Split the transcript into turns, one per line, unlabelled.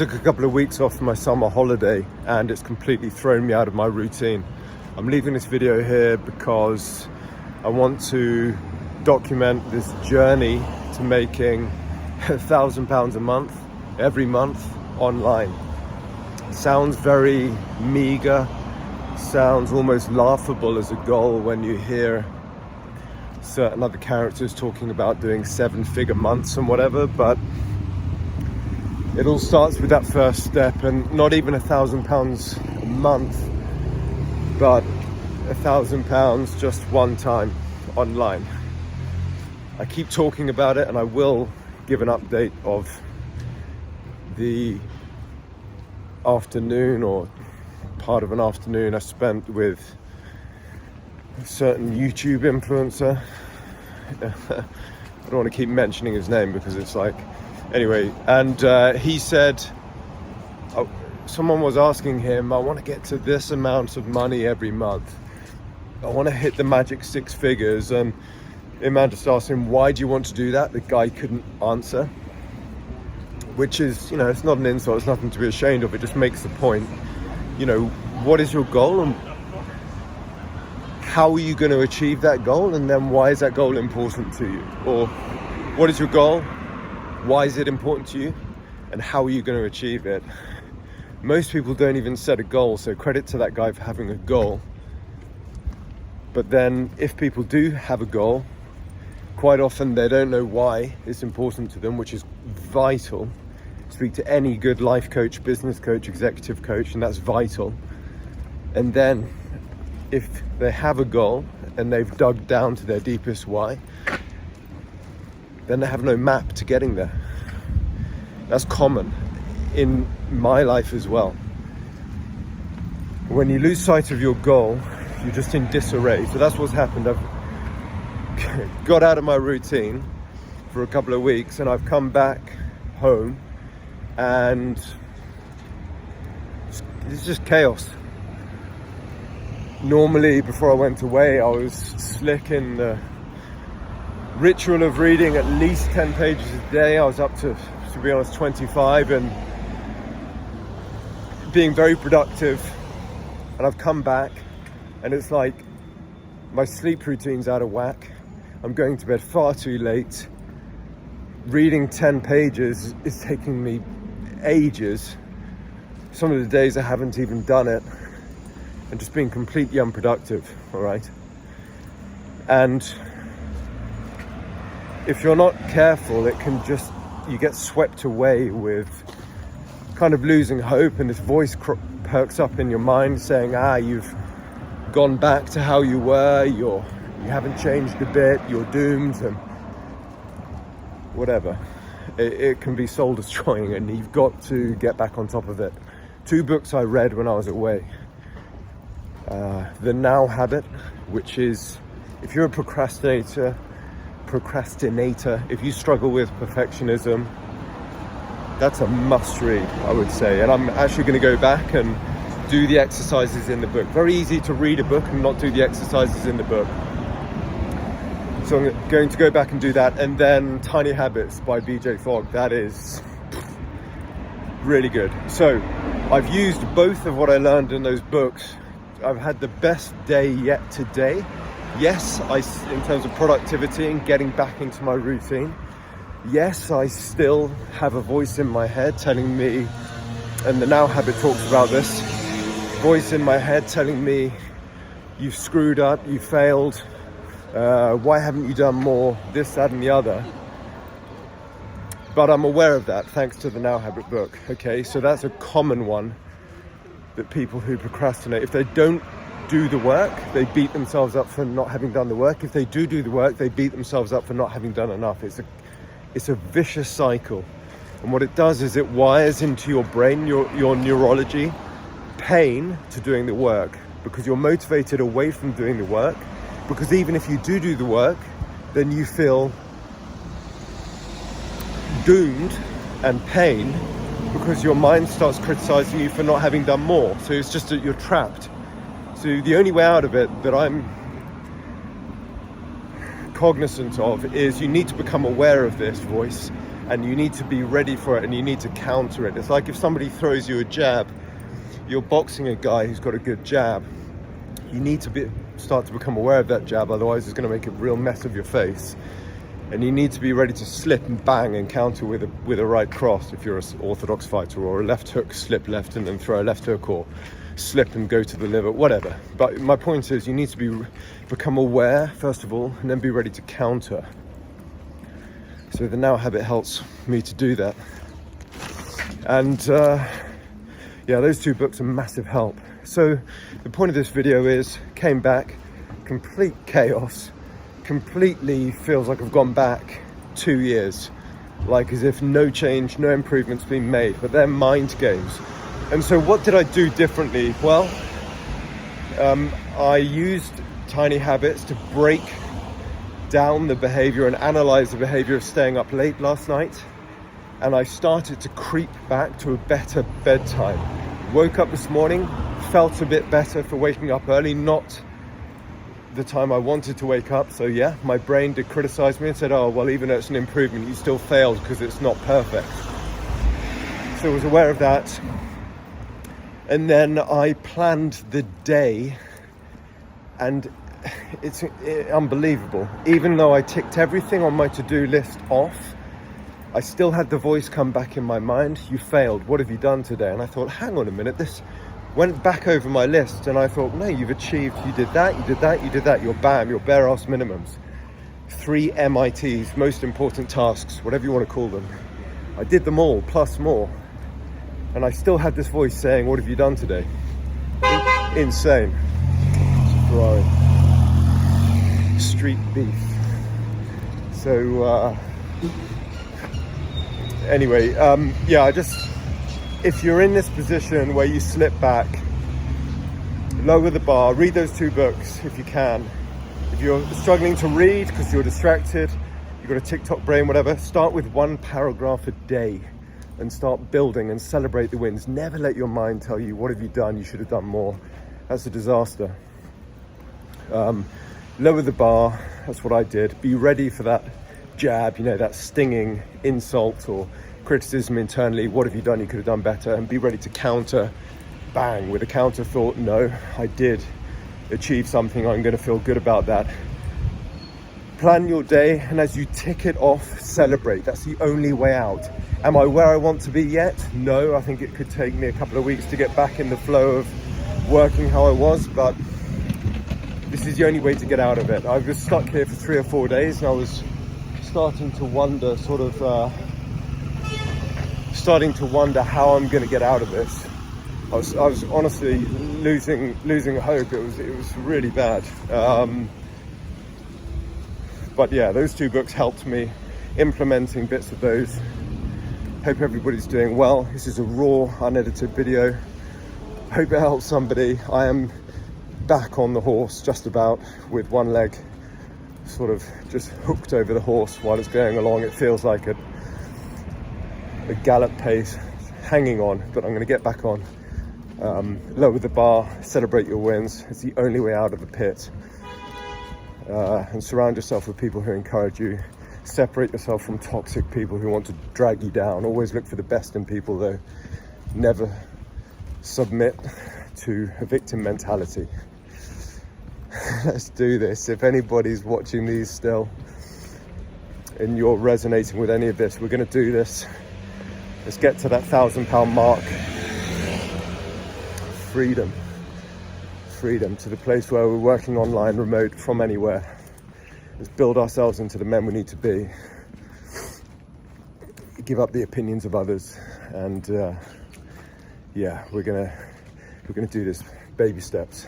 Took a couple of weeks off my summer holiday and it's completely thrown me out of my routine. I'm leaving this video here because I want to document this journey to making £1,000 a month, every month, online. Sounds very meager, sounds almost laughable as a goal when you hear certain other characters talking about doing 7-figure months and whatever, but it all starts with that first step, and not even £1,000 a month, but £1,000 just one time online. I keep talking about it, and I will give an update of the afternoon or part of an afternoon I spent with a certain YouTube influencer. I don't want to keep mentioning his name because it's like, anyway, and he said, someone was asking him, I want to get to this amount of money every month. I want to hit the magic 6 figures. And Iman just asked him, why do you want to do that? The guy couldn't answer, which is, it's not an insult. It's nothing to be ashamed of. It just makes the point, what is your goal and how are you going to achieve that goal? And then why is that goal important to you? Or what is your goal? Why is it important to you? And how are you going to achieve it? Most people don't even set a goal, so credit to that guy for having a goal. But then if people do have a goal, quite often they don't know why it's important to them, which is vital. Speak to any good life coach, business coach, executive coach, and that's vital. And then if they have a goal and they've dug down to their deepest why, then they have no map to getting there. That's common in my life as well. When you lose sight of your goal, you're just in disarray. So that's what's happened. I've got out of my routine for a couple of weeks and I've come back home and it's just chaos. Normally, before I went away, I was slick in the ritual of reading at least 10 pages a day. I was up to be honest, 25 and being very productive. And I've come back and it's like my sleep routine's out of whack. I'm going to bed far too late. Reading 10 pages is taking me ages. Some of the days I haven't even done it. And just being completely unproductive, all right? And if you're not careful, you get swept away with kind of losing hope, and this voice perks up in your mind saying, you've gone back to how you were, you haven't changed a bit, you're doomed, and whatever. It can be soul destroying, and you've got to get back on top of it. 2 books I read when I was away. The Now Habit, which is, if you're a procrastinator, if you struggle with perfectionism, that's a must read, I would say. And I'm actually going to go back and do the exercises in the book. Very easy to read a book and not do the exercises in the book. So I'm going to go back and do that. And then Tiny Habits by BJ Fogg. That is really good. So I've used both of what I learned in those books. I've had the best day yet today. Yes, in terms of productivity and getting back into my routine. Yes, I still have a voice in my head telling me, and the Now Habit talks about this, voice in my head telling me, you've screwed up, you failed, why haven't you done more, this, that, and the other. But I'm aware of that thanks to the Now Habit book, okay? So that's a common one that people who procrastinate, if they don't do the work, they beat themselves up for not having done the work. If they do the work, they beat themselves up for not having done enough. It's a vicious cycle. And what it does is it wires into your brain, your neurology, pain to doing the work, because you're motivated away from doing the work. Because even if you do the work, then you feel doomed and pain because your mind starts criticizing you for not having done more. So it's just that you're trapped. So the only way out of it that I'm cognizant of is you need to become aware of this voice and you need to be ready for it, and you need to counter it. It's like if somebody throws you a jab, you're boxing a guy who's got a good jab. You need to start to become aware of that jab, otherwise it's going to make a real mess of your face. And you need to be ready to slip and bang and counter with a right cross if you're an orthodox fighter, or a left hook, slip left and then throw a left hook, or slip and go to the liver, whatever. But my point is, you need to become aware first of all, and then be ready to counter. So the Now Habit helps me to do that. And yeah, those two books are massive help. So the point of this video is, came back, complete chaos, completely feels like I've gone back 2 years, like as if no change, no improvement's been made, but they're mind games. And so what did I do differently? Well, I used tiny habits to break down the behavior and analyze the behavior of staying up late last night. And I started to creep back to a better bedtime. Woke up this morning, felt a bit better for waking up early, not the time I wanted to wake up. So yeah, my brain did criticize me and said, oh, well, even though it's an improvement, you still failed because it's not perfect. So I was aware of that. And then I planned the day, and it's unbelievable. Even though I ticked everything on my to-do list off, I still had the voice come back in my mind. You failed. What have you done today? And I thought, hang on a minute, this went back over my list, and I thought, no, you've achieved, you did that, you did that, you did that, your BAM, your bare ass minimums. 3 MITs, most important tasks, whatever you want to call them. I did them all, plus more. And I still had this voice saying, what have you done today? Insane. Ferrari. Street beef. So, anyway, yeah, if you're in this position where you slip back, lower the bar, read those 2 books if you can. If you're struggling to read because you're distracted, you've got a TikTok brain, whatever, start with 1 paragraph a day and start building and celebrate the wins. Never let your mind tell you, what have you done? You should have done more. That's a disaster. Lower the bar, that's what I did. Be ready for that jab, that stinging insult or criticism internally. What have you done? You could have done better. And be ready to counter, bang, with a counter thought. No, I did achieve something. I'm going to feel good about that. Plan your day, and as you tick it off, celebrate. That's the only way out. Am I where I want to be yet? No, I think it could take me a couple of weeks to get back in the flow of working how I was, but this is the only way to get out of it. I was stuck here for 3 or 4 days, and I was starting to wonder how I'm going to get out of this. I was honestly losing hope. It was really bad. But yeah, those 2 books helped me implementing bits of those. Hope everybody's doing well. This is a raw, unedited video. Hope it helps somebody. I am back on the horse, just about, with one leg sort of just hooked over the horse while it's going along. It feels like a gallop pace, hanging on, but I'm going to get back on. Lower the bar, celebrate your wins. It's the only way out of the pit. And surround yourself with people who encourage you. Separate yourself from toxic people who want to drag you down. Always look for the best in people, though. Never submit to a victim mentality. Let's do this. If anybody's watching these still and you're resonating with any of this, we're going to do this. Let's get to that £1,000 mark. Freedom to the place where we're working online, remote, from anywhere. Let's build ourselves into the men we need to be. Give up the opinions of others, and yeah, we're gonna do this, baby steps.